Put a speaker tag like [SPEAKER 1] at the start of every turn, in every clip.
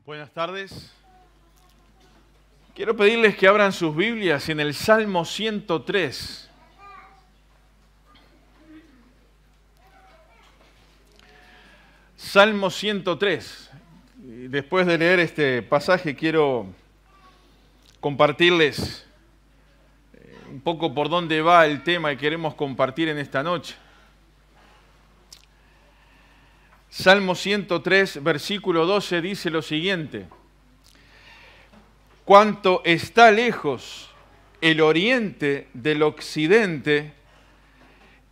[SPEAKER 1] Buenas tardes. Quiero pedirles que abran sus Biblias en el Salmo 103. Salmo 103. Después de leer este pasaje quiero compartirles un poco por dónde va el tema que queremos compartir en esta noche. Salmo 103, versículo 12 dice lo siguiente: cuanto está lejos el oriente del occidente,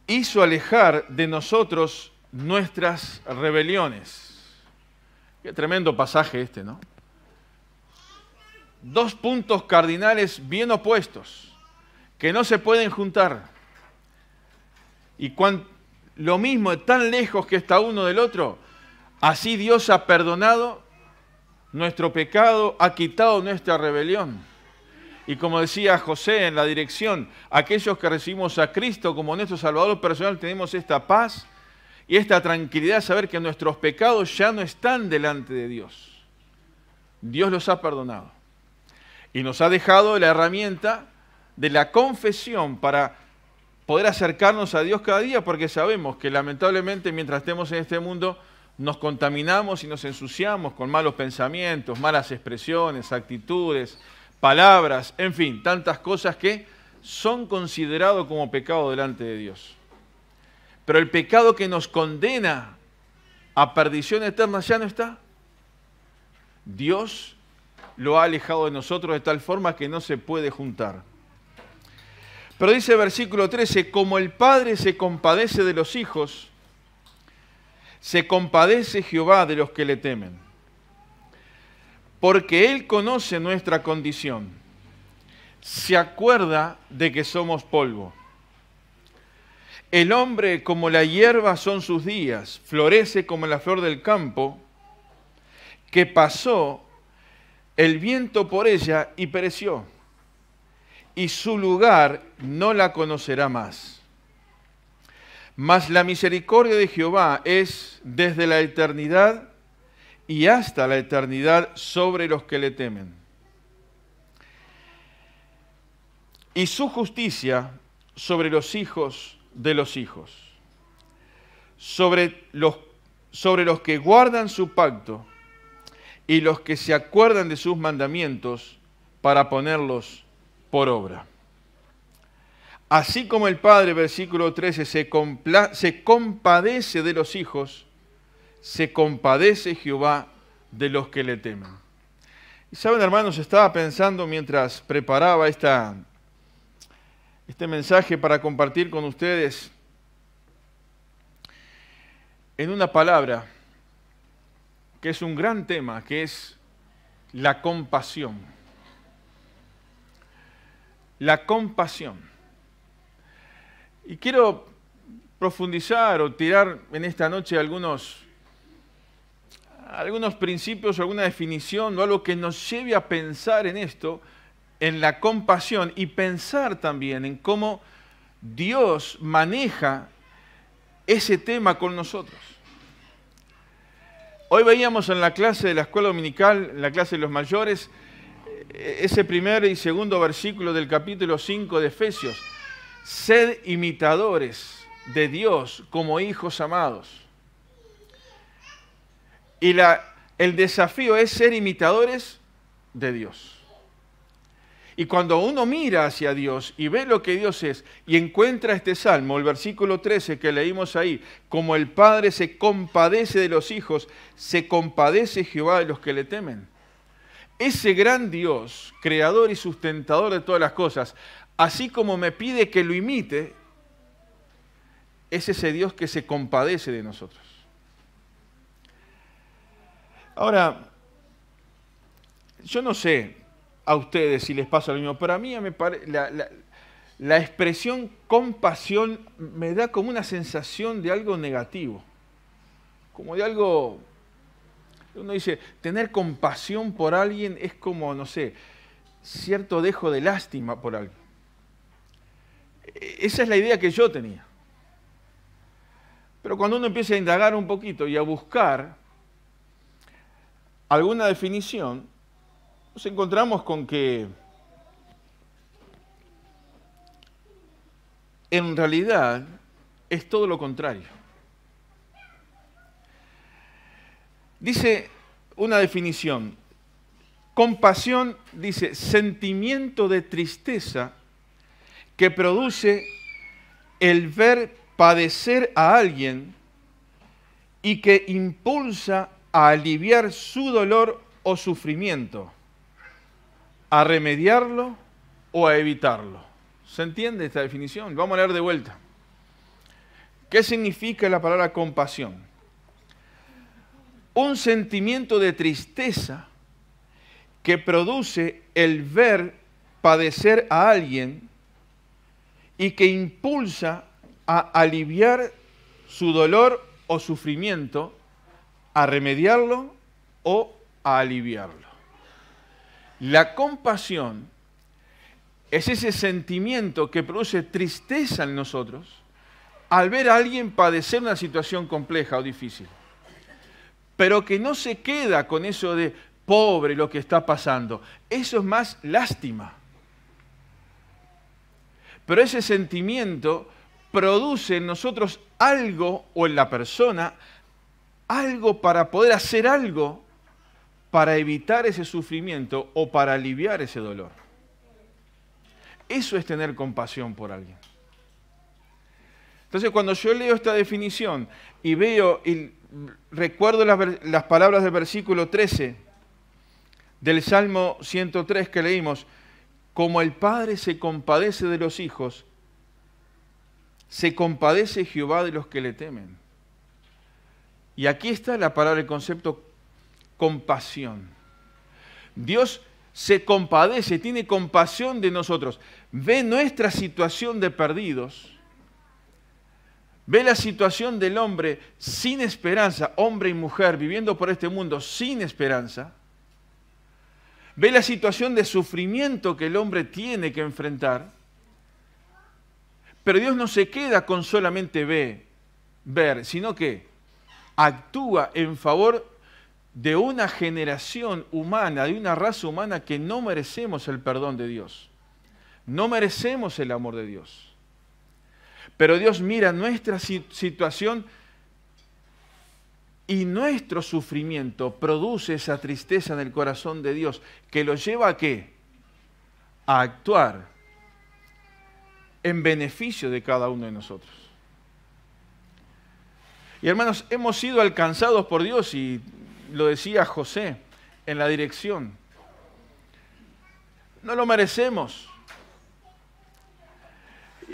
[SPEAKER 1] hizo alejar de nosotros nuestras rebeliones. Qué tremendo pasaje este, ¿no? Dos puntos cardinales bien opuestos, que no se pueden juntar. Y lo mismo, tan lejos que está uno del otro, así Dios ha perdonado nuestro pecado, ha quitado nuestra rebelión. Y como decía José en la dirección, aquellos que recibimos a Cristo como nuestro Salvador personal tenemos esta paz y esta tranquilidad de saber que nuestros pecados ya no están delante de Dios. Dios los ha perdonado. Y nos ha dejado la herramienta de la confesión para poder acercarnos a Dios cada día, porque sabemos que lamentablemente mientras estemos en este mundo nos contaminamos y nos ensuciamos con malos pensamientos, malas expresiones, actitudes, palabras, en fin, tantas cosas que son considerados como pecado delante de Dios. Pero el pecado que nos condena a perdición eterna ya no está. Dios lo ha alejado de nosotros de tal forma que no se puede juntar. Pero dice el versículo 13, como el Padre se compadece de los hijos, se compadece Jehová de los que le temen. Porque Él conoce nuestra condición, se acuerda de que somos polvo. El hombre como la hierba son sus días, florece como la flor del campo, que pasó el viento por ella y pereció, y su lugar no la conocerá más. Mas la misericordia de Jehová es desde la eternidad y hasta la eternidad sobre los que le temen. Y su justicia sobre los hijos de los hijos, sobre los que guardan su pacto y los que se acuerdan de sus mandamientos para ponerlos por obra. Así como el Padre, versículo 13, se compadece de los hijos, se compadece Jehová de los que le temen. Y saben, hermanos, estaba pensando mientras preparaba este mensaje para compartir con ustedes en una palabra que es un gran tema, que es la compasión. La compasión. Y quiero profundizar o tirar en esta noche algunos principios, alguna definición o algo que nos lleve a pensar en esto, en la compasión, y pensar también en cómo Dios maneja ese tema con nosotros. Hoy veíamos en la clase de la escuela dominical, en la clase de los mayores, ese primer y segundo versículo del capítulo 5 de Efesios. Sed imitadores de Dios como hijos amados. Y el desafío es ser imitadores de Dios. Y cuando uno mira hacia Dios y ve lo que Dios es y encuentra este salmo, el versículo 13 que leímos ahí, como el Padre se compadece de los hijos, se compadece Jehová de los que le temen. Ese gran Dios, creador y sustentador de todas las cosas, así como me pide que lo imite, es ese Dios que se compadece de nosotros. Ahora, yo no sé a ustedes si les pasa lo mismo, pero a mí la expresión compasión me da como una sensación de algo negativo, como de algo, uno dice, tener compasión por alguien es como, no sé, cierto dejo de lástima por alguien. Esa es la idea que yo tenía. Pero cuando uno empieza a indagar un poquito y a buscar, alguna definición, nos encontramos con que en realidad es todo lo contrario. Dice una definición, compasión, dice, sentimiento de tristeza que produce el ver padecer a alguien y que impulsa a aliviar su dolor o sufrimiento, a remediarlo o a evitarlo. ¿Se entiende esta definición? Vamos a leer de vuelta. ¿Qué significa la palabra compasión? Un sentimiento de tristeza que produce el ver padecer a alguien y que impulsa a aliviar su dolor o sufrimiento, a remediarlo o a aliviarlo. La compasión es ese sentimiento que produce tristeza en nosotros al ver a alguien padecer una situación compleja o difícil, pero que no se queda con eso de pobre lo que está pasando. Eso es más lástima. Pero ese sentimiento produce en nosotros algo, o en la persona, algo para poder hacer algo para evitar ese sufrimiento o para aliviar ese dolor. Eso es tener compasión por alguien. Entonces, cuando yo leo esta definición y veo y recuerdo las palabras del versículo 13 del Salmo 103 que leímos, como el Padre se compadece de los hijos, se compadece Jehová de los que le temen. Y aquí está la palabra, el concepto compasión. Dios se compadece, tiene compasión de nosotros. Ve nuestra situación de perdidos. Ve la situación del hombre sin esperanza, hombre y mujer viviendo por este mundo sin esperanza. Ve la situación de sufrimiento que el hombre tiene que enfrentar. Pero Dios no se queda con solamente ver, sino que actúa en favor de una generación humana, de una raza humana que no merecemos el perdón de Dios. No merecemos el amor de Dios. Pero Dios mira nuestra situación y nuestro sufrimiento produce esa tristeza en el corazón de Dios que lo lleva ¿a qué? A actuar en beneficio de cada uno de nosotros. Y hermanos, hemos sido alcanzados por Dios y lo decía José en la dirección. No lo merecemos.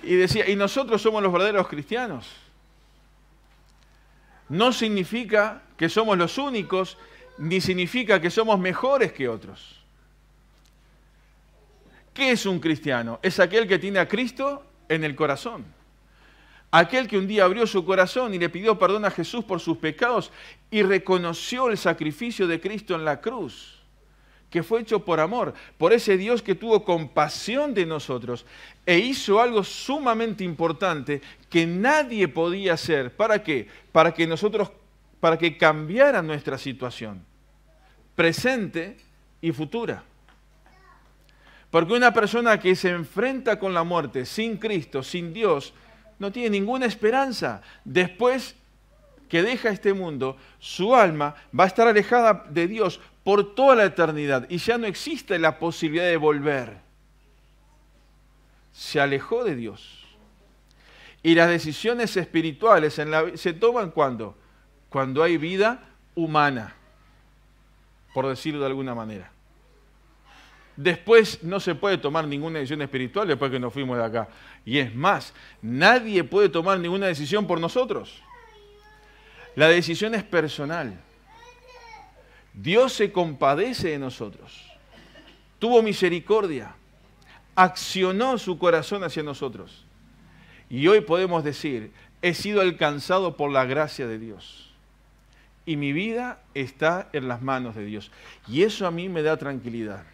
[SPEAKER 1] Y decía, y nosotros somos los verdaderos cristianos. No significa que somos los únicos, ni significa que somos mejores que otros. ¿Qué es un cristiano? Es aquel que tiene a Cristo en el corazón. Aquel que un día abrió su corazón y le pidió perdón a Jesús por sus pecados y reconoció el sacrificio de Cristo en la cruz, que fue hecho por amor, por ese Dios que tuvo compasión de nosotros e hizo algo sumamente importante que nadie podía hacer. ¿Para qué? Para que cambiara nuestra situación, presente y futura. Porque una persona que se enfrenta con la muerte sin Cristo, sin Dios, no tiene ninguna esperanza. Después que deja este mundo, su alma va a estar alejada de Dios por toda la eternidad y ya no existe la posibilidad de volver. Se alejó de Dios. Y las decisiones espirituales se toman ¿cuándo? Cuando hay vida humana, por decirlo de alguna manera. Después no se puede tomar ninguna decisión espiritual después que nos fuimos de acá. Y es más, nadie puede tomar ninguna decisión por nosotros. La decisión es personal. Dios se compadece de nosotros. Tuvo misericordia. Accionó su corazón hacia nosotros. Y hoy podemos decir, he sido alcanzado por la gracia de Dios. Y mi vida está en las manos de Dios. Y eso a mí me da tranquilidad.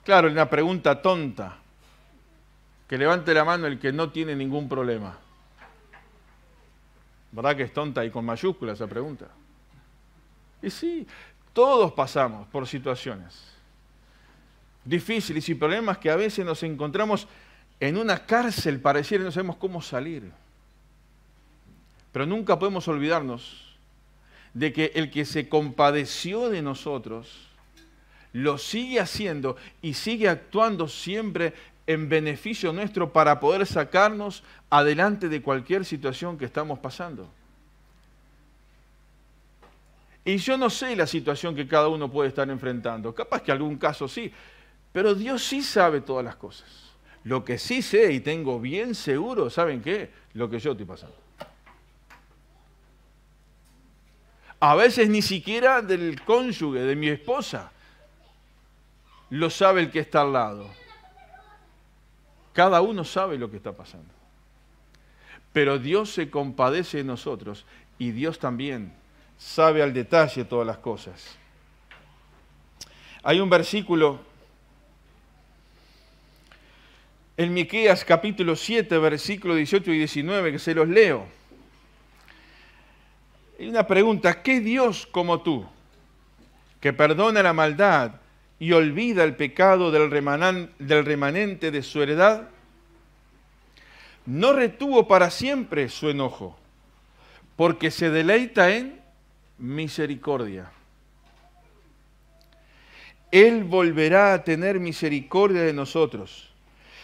[SPEAKER 1] Claro, una pregunta tonta. Que levante la mano el que no tiene ningún problema. ¿Verdad que es tonta y con mayúsculas esa pregunta? Y sí, todos pasamos por situaciones difíciles y problemas que a veces nos encontramos en una cárcel, pareciera, y no sabemos cómo salir. Pero nunca podemos olvidarnos de que el que se compadeció de nosotros lo sigue haciendo y sigue actuando siempre en beneficio nuestro para poder sacarnos adelante de cualquier situación que estamos pasando. Y yo no sé la situación que cada uno puede estar enfrentando. Capaz que algún caso sí, pero Dios sí sabe todas las cosas. Lo que sí sé y tengo bien seguro, ¿saben qué? Lo que yo estoy pasando. A veces ni siquiera del cónyuge, de mi esposa, lo sabe el que está al lado. Cada uno sabe lo que está pasando. Pero Dios se compadece de nosotros y Dios también sabe al detalle todas las cosas. Hay un versículo en Miqueas capítulo 7, versículos 18 y 19, que se los leo. Hay una pregunta: ¿qué Dios como tú, que perdona la maldad y olvida el pecado del remanente de su heredad, no retuvo para siempre su enojo, porque se deleita en misericordia? Él volverá a tener misericordia de nosotros,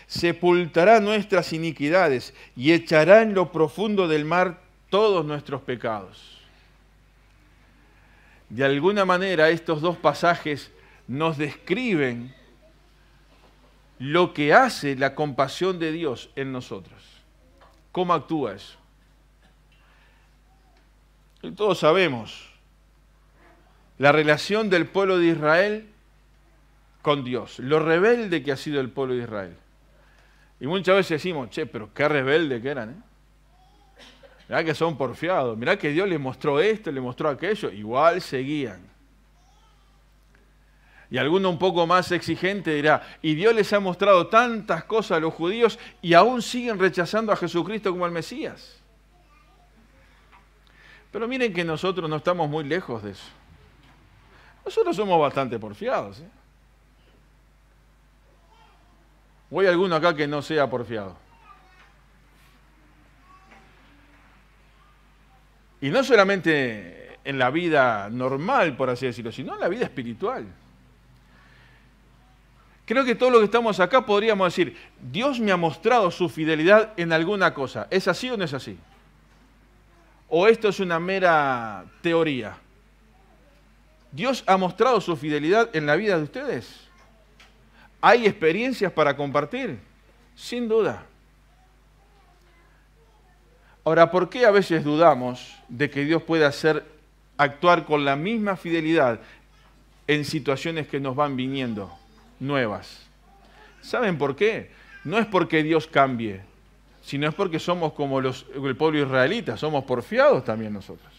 [SPEAKER 1] sepultará nuestras iniquidades y echará en lo profundo del mar todos nuestros pecados. De alguna manera estos dos pasajes nos describen lo que hace la compasión de Dios en nosotros. ¿Cómo actúa eso? Y todos sabemos la relación del pueblo de Israel con Dios, lo rebelde que ha sido el pueblo de Israel. Y muchas veces decimos, che, pero qué rebelde que eran, ¿eh? Mirá que son porfiados, mirá que Dios les mostró esto, les mostró aquello, igual seguían. Y alguno un poco más exigente dirá, y Dios les ha mostrado tantas cosas a los judíos y aún siguen rechazando a Jesucristo como el Mesías. Pero miren que nosotros no estamos muy lejos de eso. Nosotros somos bastante porfiados, ¿eh? ¿O hay alguno acá que no sea porfiado? Y no solamente en la vida normal, por así decirlo, sino en la vida espiritual. Creo que todos los que estamos acá podríamos decir, Dios me ha mostrado su fidelidad en alguna cosa. ¿Es así o no es así? ¿O esto es una mera teoría? ¿Dios ha mostrado su fidelidad en la vida de ustedes? ¿Hay experiencias para compartir? Sin duda. Ahora, ¿por qué a veces dudamos de que Dios pueda actuar con la misma fidelidad en situaciones que nos van viniendo nuevas? ¿Saben por qué? No es porque Dios cambie, sino es porque somos como el pueblo israelita, somos porfiados también nosotros.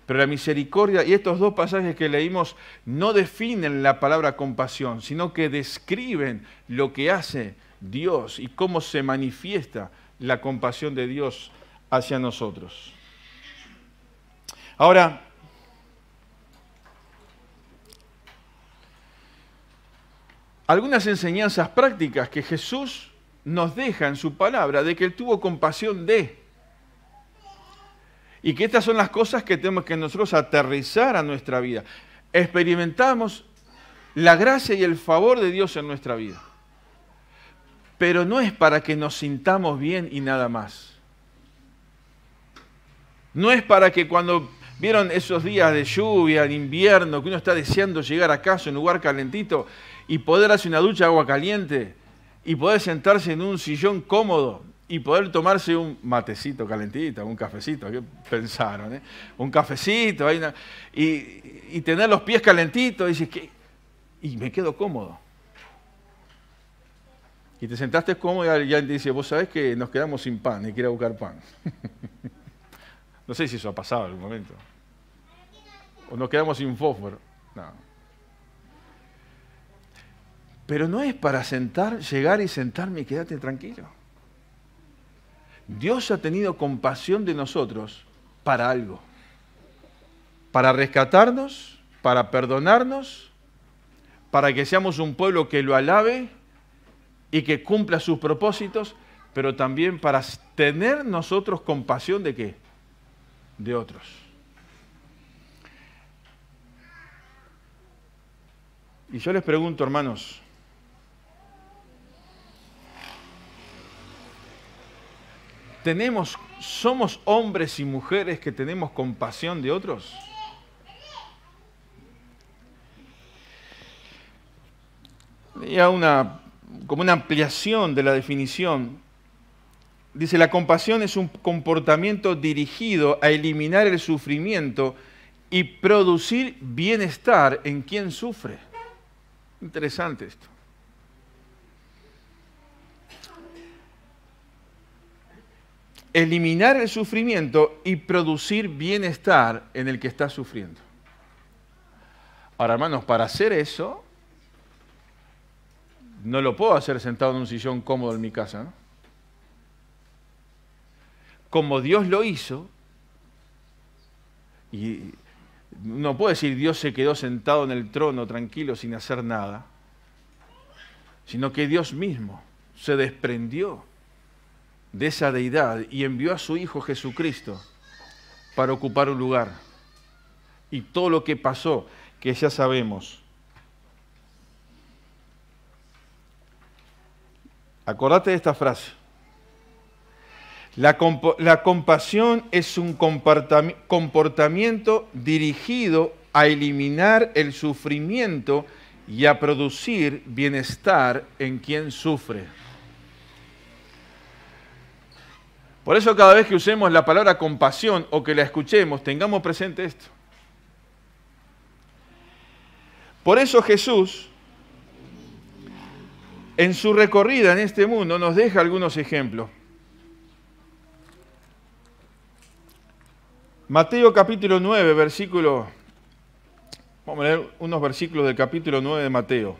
[SPEAKER 1] Pero la misericordia, y estos dos pasajes que leímos, no definen la palabra compasión, sino que describen lo que hace Dios y cómo se manifiesta la compasión de Dios hacia nosotros. Ahora, algunas enseñanzas prácticas que Jesús nos deja en su palabra de que Él tuvo compasión de. Y que estas son las cosas que tenemos que nosotros aterrizar a nuestra vida. Experimentamos la gracia y el favor de Dios en nuestra vida. Pero no es para que nos sintamos bien y nada más. No es para que cuando vieron esos días de lluvia, en invierno, que uno está deseando llegar a casa en un lugar calentito y poder hacer una ducha de agua caliente y poder sentarse en un sillón cómodo y poder tomarse un matecito calentito, un cafecito, ¿qué pensaron? Un cafecito y tener los pies calentitos y dices, y me quedo cómodo. Y te sentaste cómodo y alguien te dice, vos sabés que nos quedamos sin pan, hay que ir a buscar pan. No sé si eso ha pasado en algún momento. O nos quedamos sin fósforo. No. Pero no es para llegar y sentarme y quedarte tranquilo. Dios ha tenido compasión de nosotros para algo. para rescatarnos, para perdonarnos, para que seamos un pueblo que lo alabe y que cumpla sus propósitos, pero también para tener nosotros compasión ¿de qué? De otros. Y yo les pregunto, hermanos, ¿somos hombres y mujeres que tenemos compasión de otros? Leía como una ampliación de la definición. Dice, la compasión es un comportamiento dirigido a eliminar el sufrimiento y producir bienestar en quien sufre. Interesante esto. Eliminar el sufrimiento y producir bienestar en el que está sufriendo. Ahora, hermanos, para hacer eso, no lo puedo hacer sentado en un sillón cómodo en mi casa, ¿no? Como Dios lo hizo, y no puedo decir Dios se quedó sentado en el trono tranquilo sin hacer nada, sino que Dios mismo se desprendió de esa deidad y envió a su Hijo Jesucristo para ocupar un lugar. Y todo lo que pasó, que ya sabemos. Acordate de esta frase. La compasión es un comportamiento dirigido a eliminar el sufrimiento y a producir bienestar en quien sufre. Por eso cada vez que usemos la palabra compasión o que la escuchemos, tengamos presente esto. Por eso Jesús, en su recorrida en este mundo, nos deja algunos ejemplos. Mateo capítulo 9, vamos a leer unos versículos del capítulo 9 de Mateo.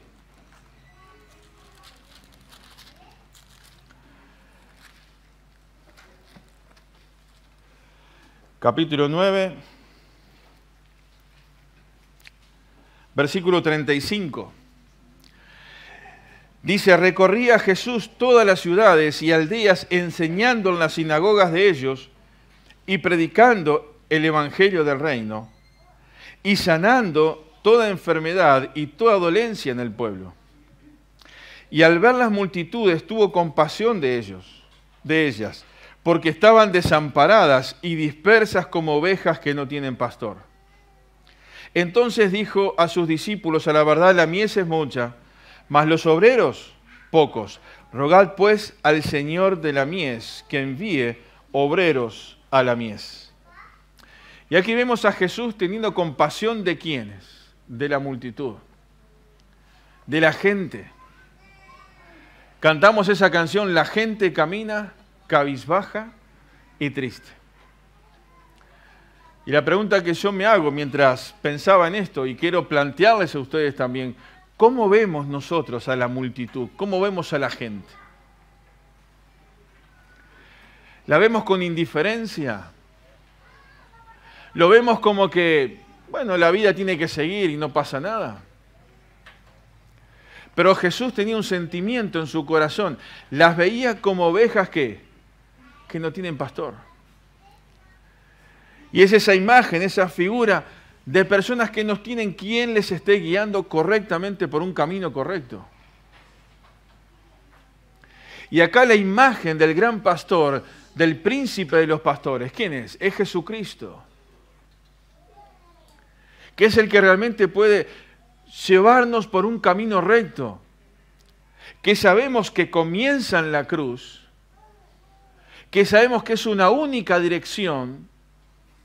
[SPEAKER 1] Capítulo 9, versículo 35. Dice, recorría Jesús todas las ciudades y aldeas enseñando en las sinagogas de ellos y predicando el evangelio del reino y sanando toda enfermedad y toda dolencia en el pueblo. Y al ver las multitudes tuvo compasión de ellas, porque estaban desamparadas y dispersas como ovejas que no tienen pastor. Entonces dijo a sus discípulos, a la verdad la mies es mucha, mas los obreros pocos. Rogad pues al Señor de la mies que envíe obreros a la mies. Y aquí vemos a Jesús teniendo compasión de ¿quiénes? De la multitud, de la gente. Cantamos esa canción, la gente camina cabizbaja y triste. Y la pregunta que yo me hago mientras pensaba en esto, y quiero plantearles a ustedes también, ¿cómo vemos nosotros a la multitud? ¿Cómo vemos a la gente? ¿La vemos con indiferencia? ¿Lo vemos como que, bueno, la vida tiene que seguir y no pasa nada? Pero Jesús tenía un sentimiento en su corazón. Las veía como ovejas que no tienen pastor. Y es esa imagen, esa figura de personas que no tienen quien les esté guiando correctamente por un camino correcto. Y acá la imagen del gran pastor, del príncipe de los pastores, ¿quién es? Es Jesucristo. Que es el que realmente puede llevarnos por un camino recto. Que sabemos que comienza en la cruz, que sabemos que es una única dirección,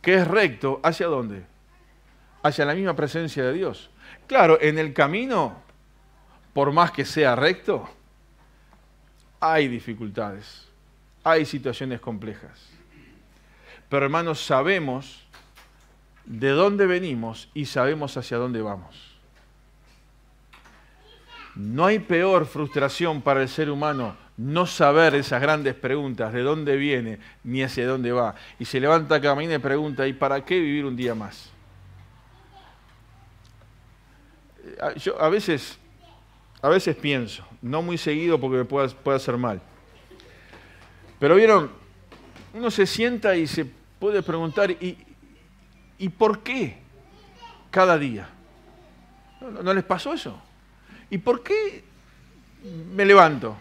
[SPEAKER 1] que es recto, ¿hacia dónde? Hacia la misma presencia de Dios. Claro, en el camino, por más que sea recto, hay dificultades, hay situaciones complejas. Pero hermanos, sabemos de dónde venimos y sabemos hacia dónde vamos. No hay peor frustración para el ser humano no saber esas grandes preguntas, de dónde viene ni hacia dónde va. Y se levanta cada mañana y pregunta, ¿y para qué vivir un día más? yo a veces pienso, no muy seguido porque me puede hacer mal, pero vieron, uno se sienta y se puede preguntar, ¿y por qué cada día? ¿No les pasó eso? ¿Y por qué me levanto?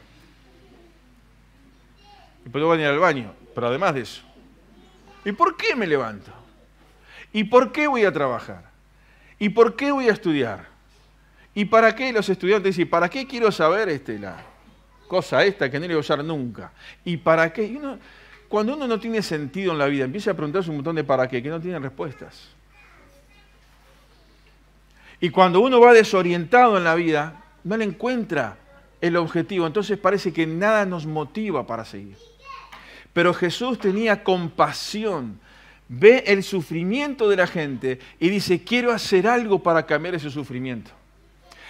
[SPEAKER 1] Y puedo venir al baño, pero además de eso. ¿Y por qué me levanto? ¿Y por qué voy a trabajar? ¿Y por qué voy a estudiar? ¿Y para qué los estudiantes dicen, ¿para qué quiero saber la cosa esta que no le voy a usar nunca? ¿Y para qué? Y cuando uno no tiene sentido en la vida, empieza a preguntarse un montón de para qué, que no tienen respuestas. Y cuando uno va desorientado en la vida, no le encuentra el objetivo, entonces parece que nada nos motiva para seguir. Pero Jesús tenía compasión, ve el sufrimiento de la gente y dice, quiero hacer algo para cambiar ese sufrimiento.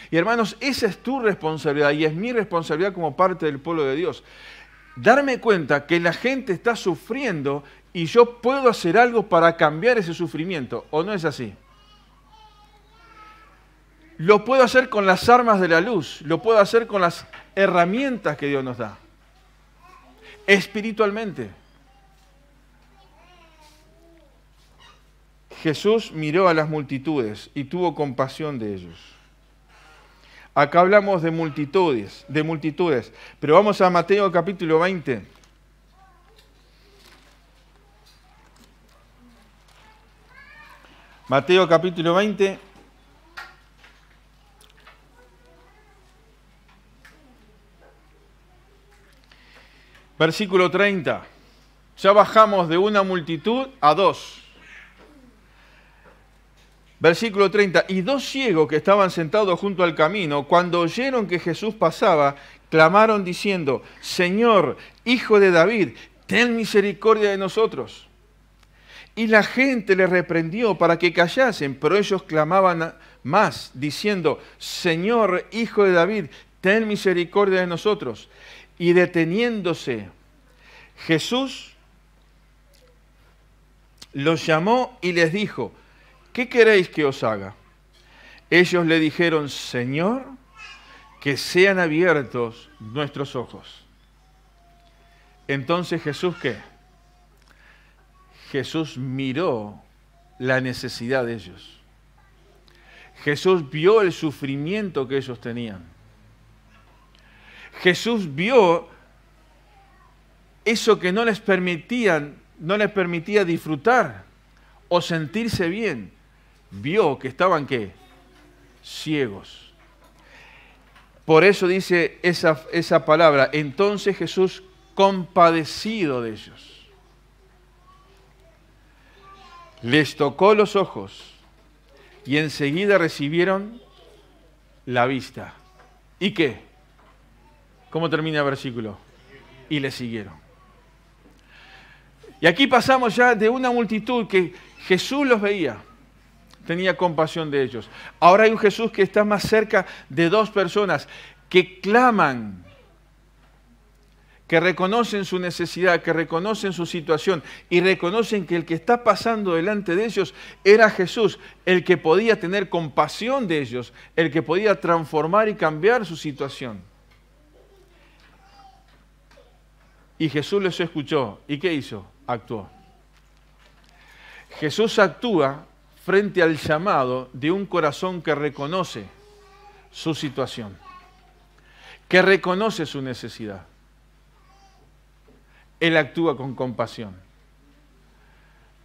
[SPEAKER 1] Y hermanos, esa es tu responsabilidad y es mi responsabilidad como parte del pueblo de Dios. Darme cuenta que la gente está sufriendo y yo puedo hacer algo para cambiar ese sufrimiento, ¿o no es así? Lo puedo hacer con las armas de la luz, lo puedo hacer con las herramientas que Dios nos da. Espiritualmente. Jesús miró a las multitudes y tuvo compasión de ellos. Acá hablamos de multitudes, pero vamos a Mateo capítulo 20. Mateo capítulo 20. Versículo 30. Ya bajamos de una multitud a dos. Versículo 30. Y dos ciegos que estaban sentados junto al camino, cuando oyeron que Jesús pasaba, clamaron diciendo, Señor, Hijo de David, ten misericordia de nosotros. Y la gente les reprendió para que callasen, pero ellos clamaban más, diciendo, Señor, Hijo de David, ten misericordia de nosotros. Y deteniéndose, Jesús los llamó y les dijo, ¿qué queréis que os haga? Ellos le dijeron, Señor, que sean abiertos nuestros ojos. Entonces Jesús, ¿qué? Jesús miró la necesidad de ellos. Jesús vio el sufrimiento que ellos tenían. Jesús vio eso que no les permitía disfrutar o sentirse bien. Vio que estaban, ¿qué? Ciegos. Por eso dice esa palabra. Entonces Jesús, compadecido de ellos, les tocó los ojos y enseguida recibieron la vista. ¿Y qué? ¿Cómo termina el versículo? Y le siguieron. Y aquí pasamos ya de una multitud que Jesús los veía, tenía compasión de ellos. Ahora hay un Jesús que está más cerca de dos personas que claman, que reconocen su necesidad, que reconocen su situación y reconocen que el que está pasando delante de ellos era Jesús, el que podía tener compasión de ellos, el que podía transformar y cambiar su situación. Y Jesús los escuchó. ¿Y qué hizo? Actuó. Jesús actúa frente al llamado de un corazón que reconoce su situación, que reconoce su necesidad. Él actúa con compasión.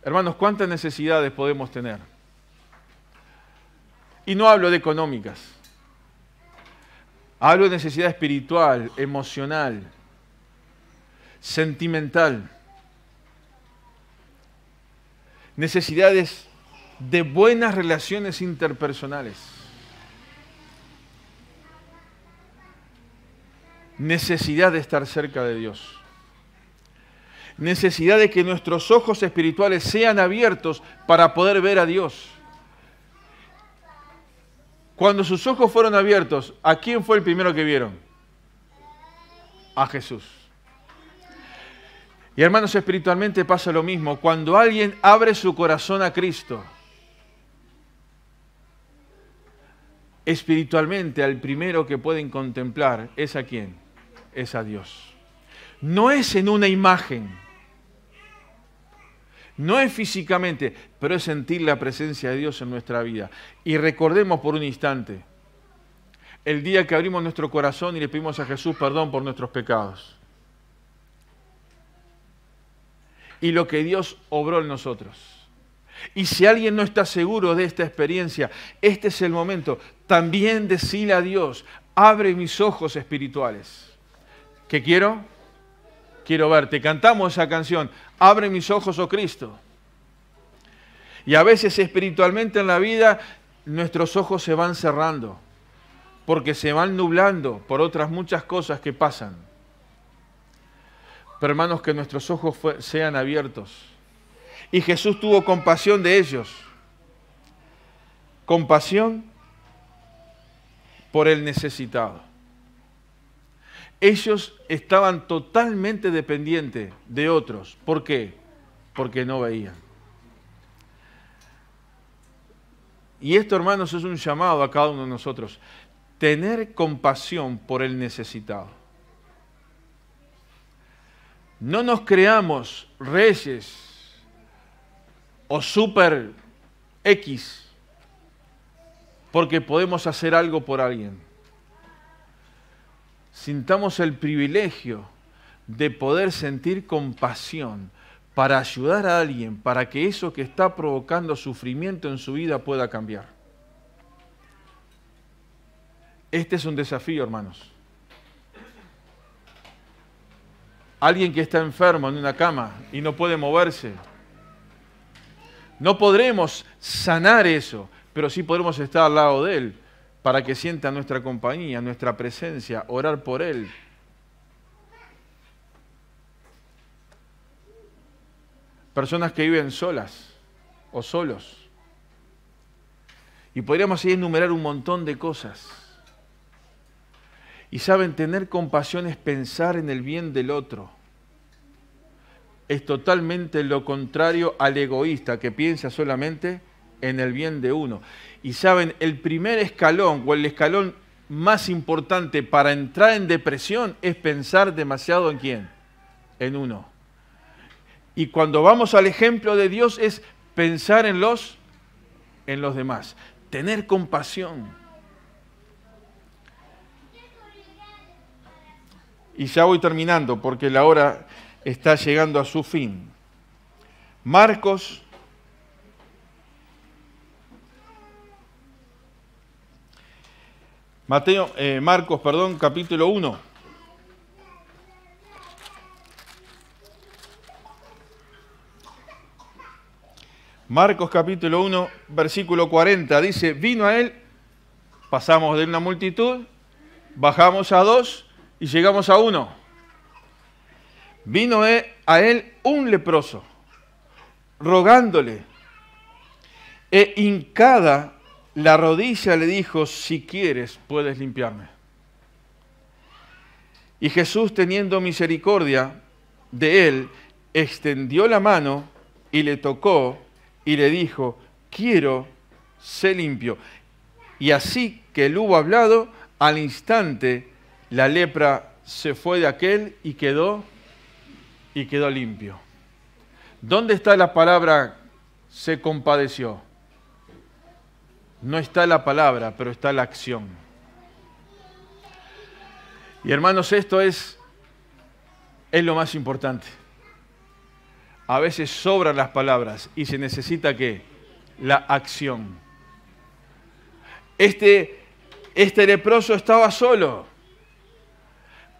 [SPEAKER 1] Hermanos, ¿cuántas necesidades podemos tener? Y no hablo de económicas. Hablo de necesidad espiritual, emocional, sentimental. Necesidades de buenas relaciones interpersonales. Necesidad de estar cerca de Dios. Necesidad de que nuestros ojos espirituales sean abiertos para poder ver a Dios. Cuando sus ojos fueron abiertos, ¿a quién fue el primero que vieron? A Jesús. Y hermanos, espiritualmente pasa lo mismo. Cuando alguien abre su corazón a Cristo, espiritualmente al primero que pueden contemplar es a quién, es a Dios. No es en una imagen, no es físicamente, pero es sentir la presencia de Dios en nuestra vida. Y recordemos por un instante el día que abrimos nuestro corazón y le pedimos a Jesús perdón por nuestros pecados. Y lo que Dios obró en nosotros. Y si alguien no está seguro de esta experiencia, este es el momento. También decirle a Dios, abre mis ojos espirituales. ¿Qué quiero? Quiero verte. Cantamos esa canción, abre mis ojos, oh Cristo. Y a veces espiritualmente en la vida, nuestros ojos se van cerrando, porque se van nublando por otras muchas cosas que pasan. Pero hermanos, que nuestros ojos sean abiertos. Y Jesús tuvo compasión de ellos. Compasión por el necesitado. Ellos estaban totalmente dependientes de otros. ¿Por qué? Porque no veían. Y esto, hermanos, es un llamado a cada uno de nosotros. Tener compasión por el necesitado. No nos creamos reyes o super X porque podemos hacer algo por alguien. Sintamos el privilegio de poder sentir compasión para ayudar a alguien, para que eso que está provocando sufrimiento en su vida pueda cambiar. Este es un desafío, hermanos. Alguien que está enfermo en una cama y no puede moverse. No podremos sanar eso, pero sí podremos estar al lado de él para que sienta nuestra compañía, nuestra presencia, orar por él. Personas que viven solas o solos. Y podríamos ahí enumerar un montón de cosas. Y saben, tener compasión es pensar en el bien del otro. Es totalmente lo contrario al egoísta que piensa solamente en el bien de uno. Y saben, el primer escalón o el escalón más importante para entrar en depresión es pensar demasiado en quién, en uno. Y cuando vamos al ejemplo de Dios es pensar en los demás, tener compasión. Y ya voy terminando porque la hora está llegando a su fin. Marcos capítulo 1. Marcos capítulo 1, versículo 40, dice, vino a él, pasamos de una multitud, bajamos a 2 y llegamos a 1. Vino a él un leproso, rogándole, e hincada la rodilla le dijo, si quieres, puedes limpiarme. Y Jesús, teniendo misericordia de él, extendió la mano y le tocó y le dijo, quiero, sé limpio. Y así que él hubo hablado, al instante la lepra se fue de aquel y quedó limpio. ¿Dónde está la palabra se compadeció? No está la palabra, pero está la acción. Y hermanos, esto es lo más importante. A veces sobran las palabras y se necesita ¿qué? La acción. Este leproso estaba solo.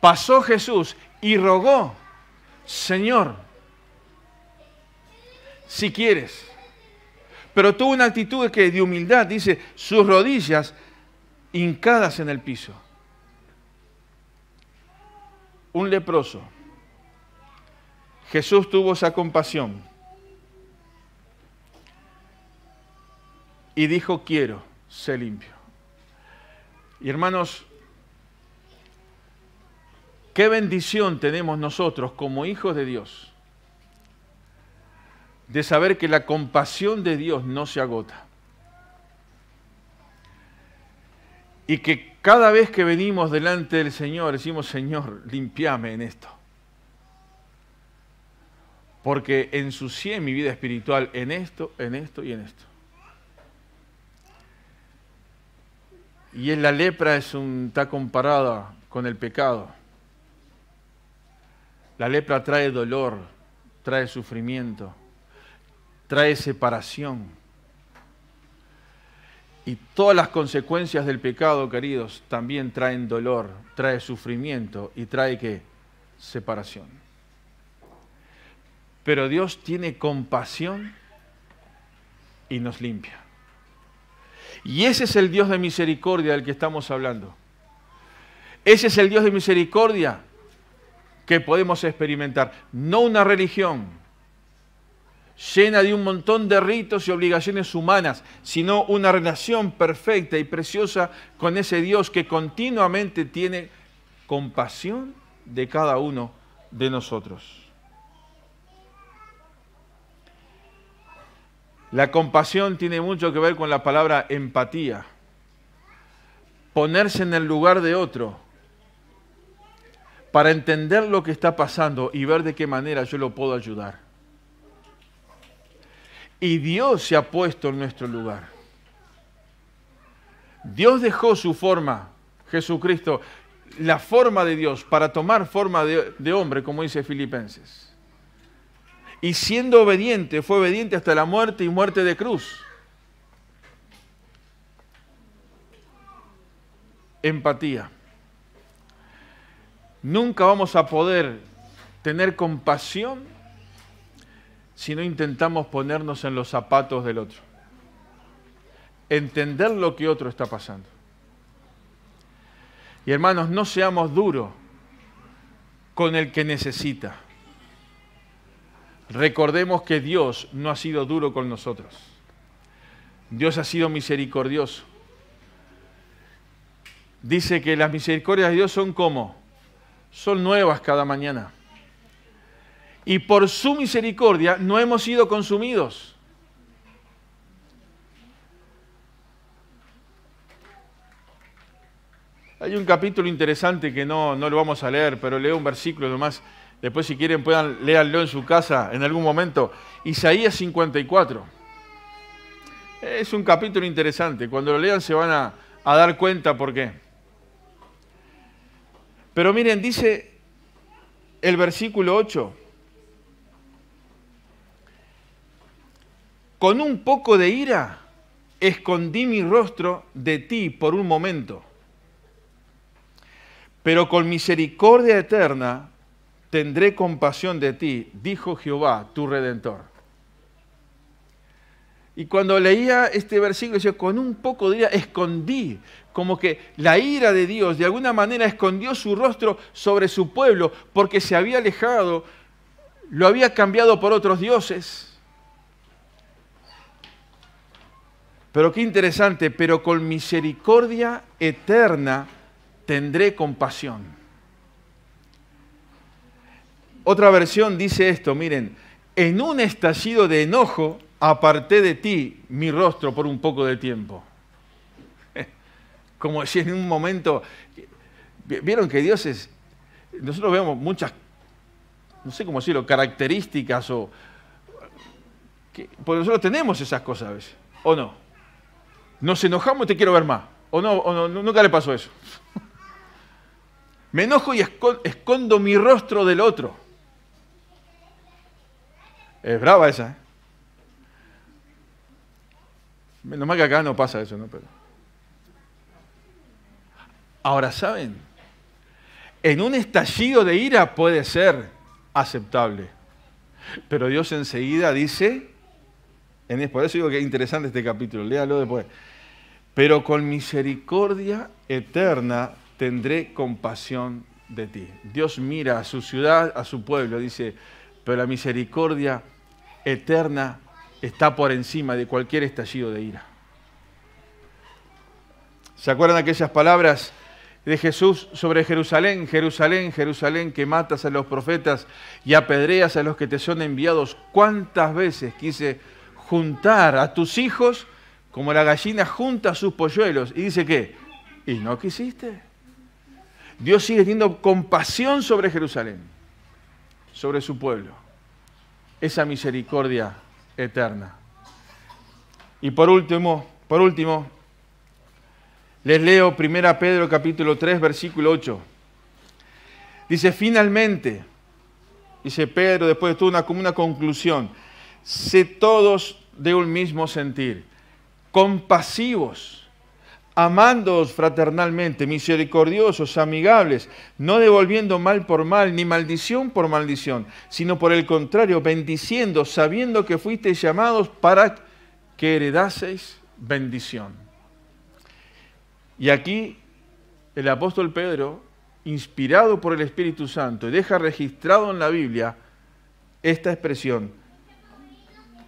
[SPEAKER 1] Pasó Jesús y rogó, Señor, si quieres. Pero tuvo una actitud de humildad, dice, sus rodillas hincadas en el piso. Un leproso. Jesús tuvo esa compasión y dijo, quiero, sé limpio. Y hermanos, qué bendición tenemos nosotros como hijos de Dios de saber que la compasión de Dios no se agota. Y que cada vez que venimos delante del Señor, decimos, Señor, limpiame en esto. Porque ensucié mi vida espiritual en esto, en esto y en esto. Y la lepra está comparada con el pecado. La lepra trae dolor, trae sufrimiento, trae separación. Y todas las consecuencias del pecado, queridos, también traen dolor, trae sufrimiento y trae ¿qué? Separación. Pero Dios tiene compasión y nos limpia. Y ese es el Dios de misericordia del que estamos hablando. Ese es el Dios de misericordia que podemos experimentar. No una religión llena de un montón de ritos y obligaciones humanas, sino una relación perfecta y preciosa con ese Dios que continuamente tiene compasión de cada uno de nosotros. La compasión tiene mucho que ver con la palabra empatía. Ponerse en el lugar de otro para entender lo que está pasando y ver de qué manera yo lo puedo ayudar. Y Dios se ha puesto en nuestro lugar. Dios dejó su forma, Jesucristo, la forma de Dios para tomar forma de hombre, como dice Filipenses. Y siendo obediente, fue obediente hasta la muerte y muerte de cruz. Empatía. Nunca vamos a poder tener compasión si no intentamos ponernos en los zapatos del otro. Entender lo que otro está pasando. Y hermanos, no seamos duros con el que necesita. Recordemos que Dios no ha sido duro con nosotros. Dios ha sido misericordioso. Dice que las misericordias de Dios son como, son nuevas cada mañana. Y por su misericordia no hemos sido consumidos. Hay un capítulo interesante que no lo vamos a leer, pero leo un versículo nomás. Después, si quieren, puedan leerlo en su casa en algún momento. Isaías 54. Es un capítulo interesante. Cuando lo lean se van a dar cuenta por qué. Pero miren, dice el versículo 8. Con un poco de ira escondí mi rostro de ti por un momento. Pero con misericordia eterna tendré compasión de ti, dijo Jehová, tu Redentor. Y cuando leía este versículo, decía, con un poco de ira escondí, como que la ira de Dios de alguna manera escondió su rostro sobre su pueblo, porque se había alejado, lo había cambiado por otros dioses. Pero qué interesante, pero con misericordia eterna tendré compasión. Otra versión dice esto, miren, en un estallido de enojo aparté de ti mi rostro por un poco de tiempo. Como si en un momento, vieron que Dios es, nosotros vemos muchas, no sé cómo decirlo, características porque nosotros tenemos esas cosas a veces, ¿o no? Nos enojamos y te quiero ver más, ¿o no? Nunca le pasó eso. Me enojo y escondo mi rostro del otro. Es brava esa, ¿eh? Menos mal que acá no pasa eso, ¿no? Pero... Ahora, ¿saben? En un estallido de ira puede ser aceptable. Pero Dios enseguida dice, por eso digo que es interesante este capítulo, léalo después. Pero con misericordia eterna tendré compasión de ti. Dios mira a su ciudad, a su pueblo, dice, pero la misericordia eterna está por encima de cualquier estallido de ira. ¿Se acuerdan aquellas palabras de Jesús sobre Jerusalén? Jerusalén, Jerusalén, que matas a los profetas y apedreas a los que te son enviados. ¿Cuántas veces quise juntar a tus hijos como la gallina junta sus polluelos? Y dice ¿qué? Y no quisiste. Dios sigue teniendo compasión sobre Jerusalén, sobre su pueblo. Esa misericordia eterna. Y por último, les leo 1 Pedro capítulo 3, versículo 8. Dice, finalmente, dice Pedro, después de toda una conclusión, sé todos de un mismo sentir, compasivos, amándoos fraternalmente, misericordiosos, amigables, no devolviendo mal por mal, ni maldición por maldición, sino por el contrario, bendiciendo, sabiendo que fuisteis llamados para que heredaseis bendición. Y aquí el apóstol Pedro, inspirado por el Espíritu Santo, deja registrado en la Biblia esta expresión: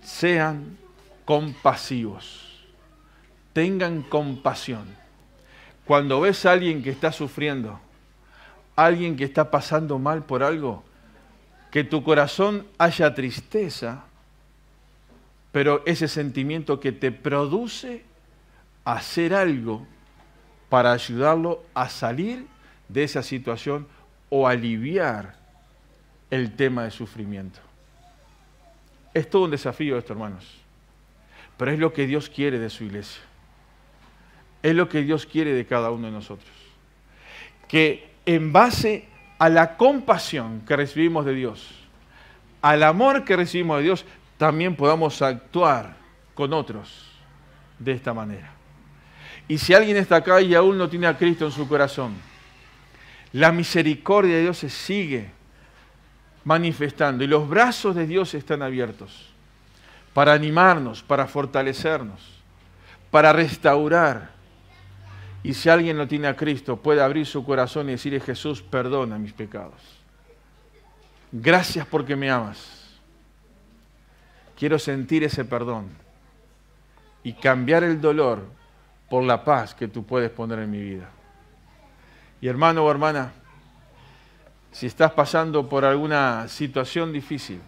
[SPEAKER 1] sean compasivos. Tengan compasión. Cuando ves a alguien que está sufriendo, alguien que está pasando mal por algo, que tu corazón haya tristeza, pero ese sentimiento que te produce hacer algo para ayudarlo a salir de esa situación o aliviar el tema de sufrimiento. Es todo un desafío esto, hermanos, pero es lo que Dios quiere de su iglesia. Es lo que Dios quiere de cada uno de nosotros. Que en base a la compasión que recibimos de Dios, al amor que recibimos de Dios, también podamos actuar con otros de esta manera. Y si alguien está acá y aún no tiene a Cristo en su corazón, la misericordia de Dios se sigue manifestando y los brazos de Dios están abiertos para animarnos, para fortalecernos, para restaurar. Y si alguien no tiene a Cristo, puede abrir su corazón y decirle: Jesús, perdona mis pecados. Gracias porque me amas. Quiero sentir ese perdón y cambiar el dolor por la paz que tú puedes poner en mi vida. Y hermano o hermana, si estás pasando por alguna situación difícil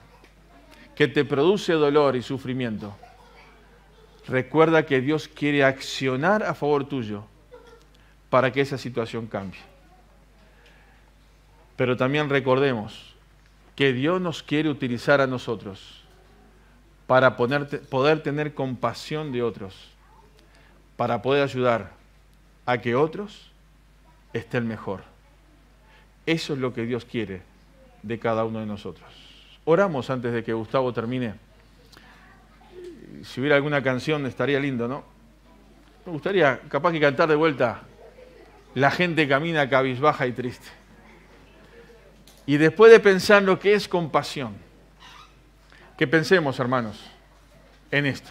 [SPEAKER 1] que te produce dolor y sufrimiento, recuerda que Dios quiere accionar a favor tuyo para que esa situación cambie. Pero también recordemos que Dios nos quiere utilizar a nosotros para poder tener compasión de otros, para poder ayudar a que otros estén mejor. Eso es lo que Dios quiere de cada uno de nosotros. Oramos antes de que Gustavo termine. Si hubiera alguna canción estaría lindo, ¿no? Me gustaría capaz que cantar de vuelta La gente camina cabizbaja y triste. Y después de pensar lo que es compasión, que pensemos, hermanos, en esto.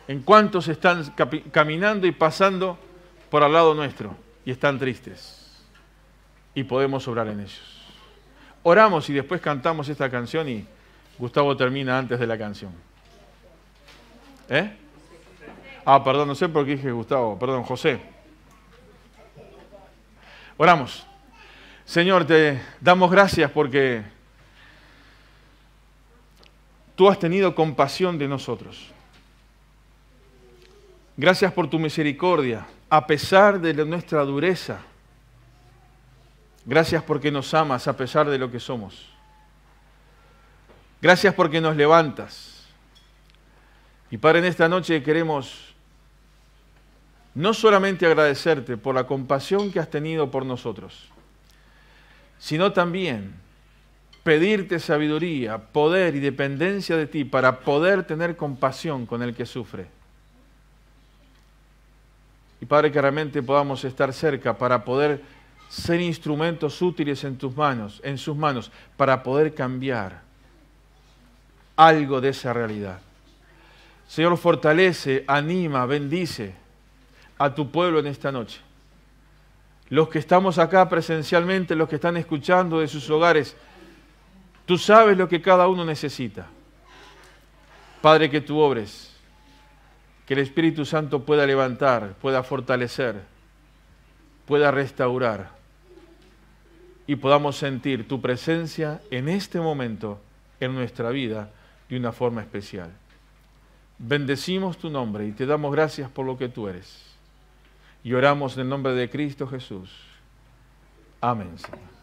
[SPEAKER 1] En cuántos están caminando y pasando por al lado nuestro y están tristes. Y podemos obrar en ellos. Oramos y después cantamos esta canción y Gustavo termina antes de la canción. Perdón, no sé por qué dije Gustavo, perdón, José. Oramos. Señor, te damos gracias porque tú has tenido compasión de nosotros. Gracias por tu misericordia, a pesar de nuestra dureza. Gracias porque nos amas a pesar de lo que somos. Gracias porque nos levantas. Y Padre, en esta noche queremos no solamente agradecerte por la compasión que has tenido por nosotros, sino también pedirte sabiduría, poder y dependencia de ti para poder tener compasión con el que sufre. Y Padre, que realmente podamos estar cerca para poder ser instrumentos útiles en tus manos, en sus manos, para poder cambiar algo de esa realidad. Señor, fortalece, anima, bendice a tu pueblo en esta noche. Los que estamos acá presencialmente, los que están escuchando de sus hogares, tú sabes lo que cada uno necesita. Padre, que tú obres, que el Espíritu Santo pueda levantar, pueda fortalecer, pueda restaurar y podamos sentir tu presencia en este momento en nuestra vida de una forma especial. Bendecimos tu nombre y te damos gracias por lo que tú eres. Y oramos en el nombre de Cristo Jesús. Amén, Señor.